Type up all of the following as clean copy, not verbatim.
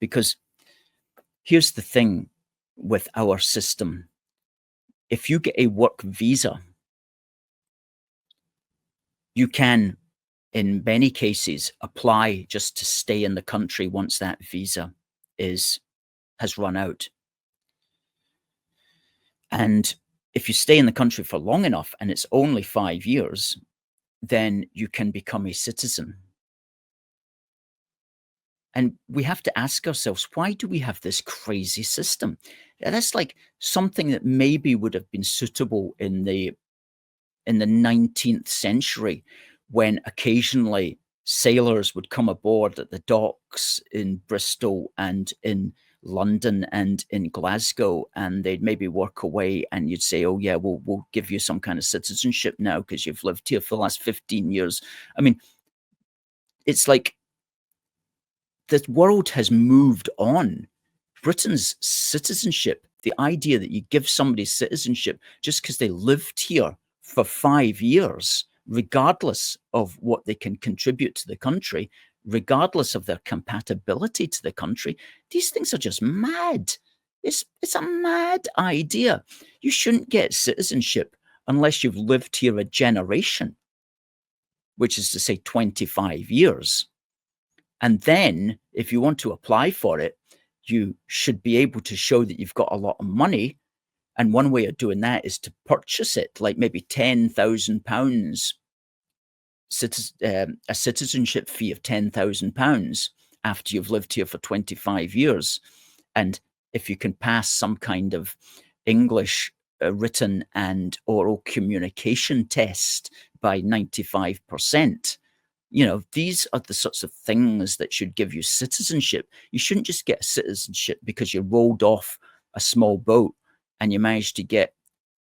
Because here's the thing with our system. If you get a work visa, you can, in many cases, apply just to stay in the country once that visa has run out. And if you stay in the country for long enough, and it's only 5 years, then you can become a citizen. And we have to ask ourselves, why do we have this crazy system? That's like something that maybe would have been suitable in the 19th century, when occasionally sailors would come aboard at the docks in Bristol and in London and in Glasgow, and they'd maybe work away, and you'd say, oh yeah, we'll give you some kind of citizenship now because you've lived here for the last 15 years. I mean, it's like the world has moved on. Britain's citizenship, the idea that you give somebody citizenship just because they lived here for 5 years, regardless of what they can contribute to the country, regardless of their compatibility to the country, these things are just mad. It's a mad idea. You shouldn't get citizenship unless you've lived here a generation, which is to say 25 years. And then if you want to apply for it, you should be able to show that you've got a lot of money. And one way of doing that is to purchase it, like maybe £10,000, a citizenship fee of £10,000 after you've lived here for 25 years. And if you can pass some kind of English written and oral communication test by 95%, these are the sorts of things that should give you citizenship. You shouldn't just get citizenship because you rolled off a small boat and you managed to get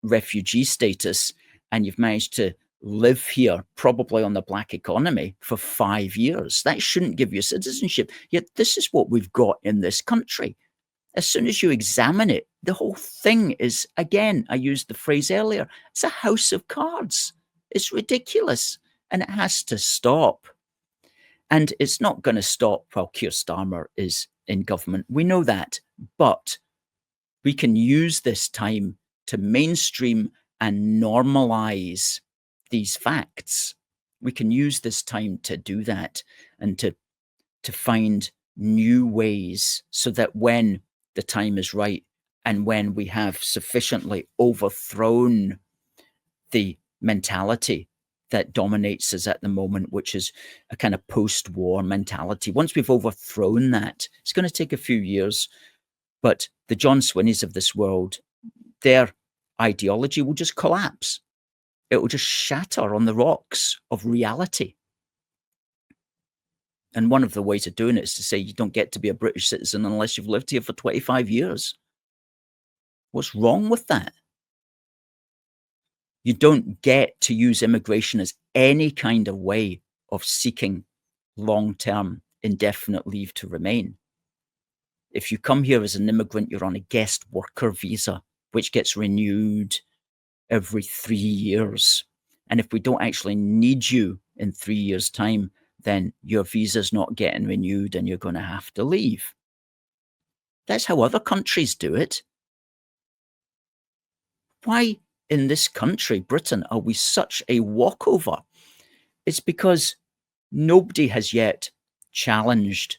refugee status and you've managed to live here, probably on the black economy, for 5 years. That shouldn't give you citizenship. Yet this is what we've got in this country. As soon as you examine it, the whole thing is, again, I used the phrase earlier, it's a house of cards. It's ridiculous. And it has to stop. And it's not going to stop while Keir Starmer is in government. We know that. But we can use this time to mainstream and normalize these facts. We can use this time to do that and to find new ways so that when the time is right and when we have sufficiently overthrown the mentality that dominates us at the moment, which is a kind of post-war mentality. Once we've overthrown that, it's going to take a few years, but the John Swinneys of this world, their ideology will just collapse. It will just shatter on the rocks of reality. And one of the ways of doing it is to say you don't get to be a British citizen unless you've lived here for 25 years. What's wrong with that? You don't get to use immigration as any kind of way of seeking long-term indefinite leave to remain. If you come here as an immigrant, you're on a guest worker visa, which gets renewed every 3 years. And if we don't actually need you in 3 years' time, then your visa's not getting renewed and you're going to have to leave. That's how other countries do it. Why in this country, Britain, are we such a walkover? It's because nobody has yet challenged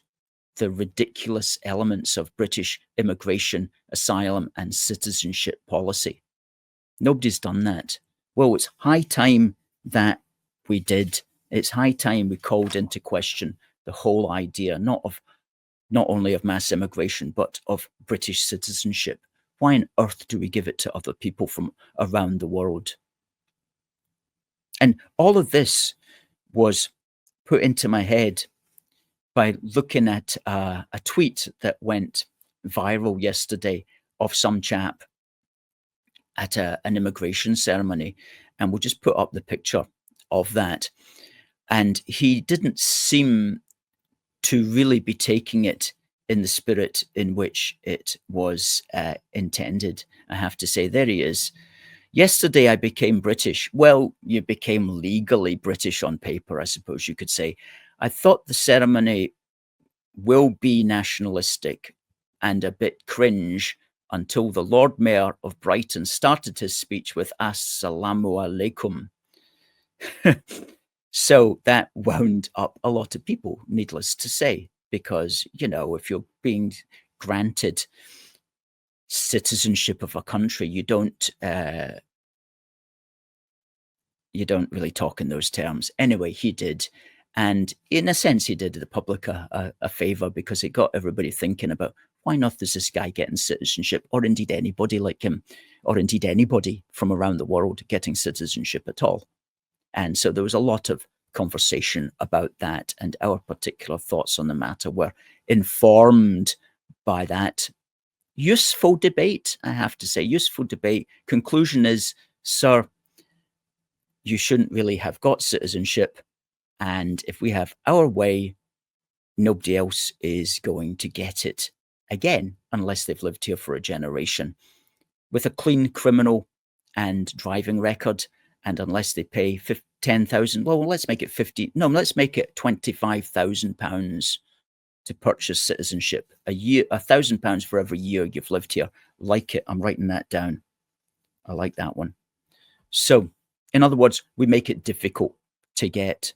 the ridiculous elements of British immigration, asylum, and citizenship policy. Nobody's done that. Well, it's high time that we did. It's high time we called into question the whole idea, not only of mass immigration, but of British citizenship. Why on earth do we give it to other people from around the world? And all of this was put into my head by looking at a tweet that went viral yesterday of some chap at an immigration ceremony. And we'll just put up the picture of that. And he didn't seem to really be taking it in the spirit in which it was intended. I have to say, there he is. Yesterday, I became British. Well, you became legally British on paper, I suppose you could say. I thought the ceremony will be nationalistic and a bit cringe until the Lord Mayor of Brighton started his speech with Assalamu alaikum. So that wound up a lot of people, needless to say, because, you know, if you're being granted citizenship of a country, you don't really talk in those terms. Anyway, he did. And in a sense, he did the public a favor, because it got everybody thinking about, why not is this guy getting citizenship, or indeed anybody like him, or indeed anybody from around the world getting citizenship at all. And so there was a lot of conversation about that, and our particular thoughts on the matter were informed by that useful debate, I have to say, useful debate. Conclusion is, sir, you shouldn't really have got citizenship. And if we have our way, nobody else is going to get it again, unless they've lived here for a generation with a clean criminal and driving record. And unless they pay 10,000, well, let's make it 50. No, let's make it £25,000 to purchase citizenship a year, £1,000 for every year you've lived here. Like it. I'm writing that down. I like that one. So, in other words, we make it difficult to get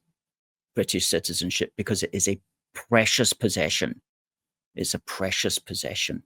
British citizenship because it is a precious possession. It's a precious possession.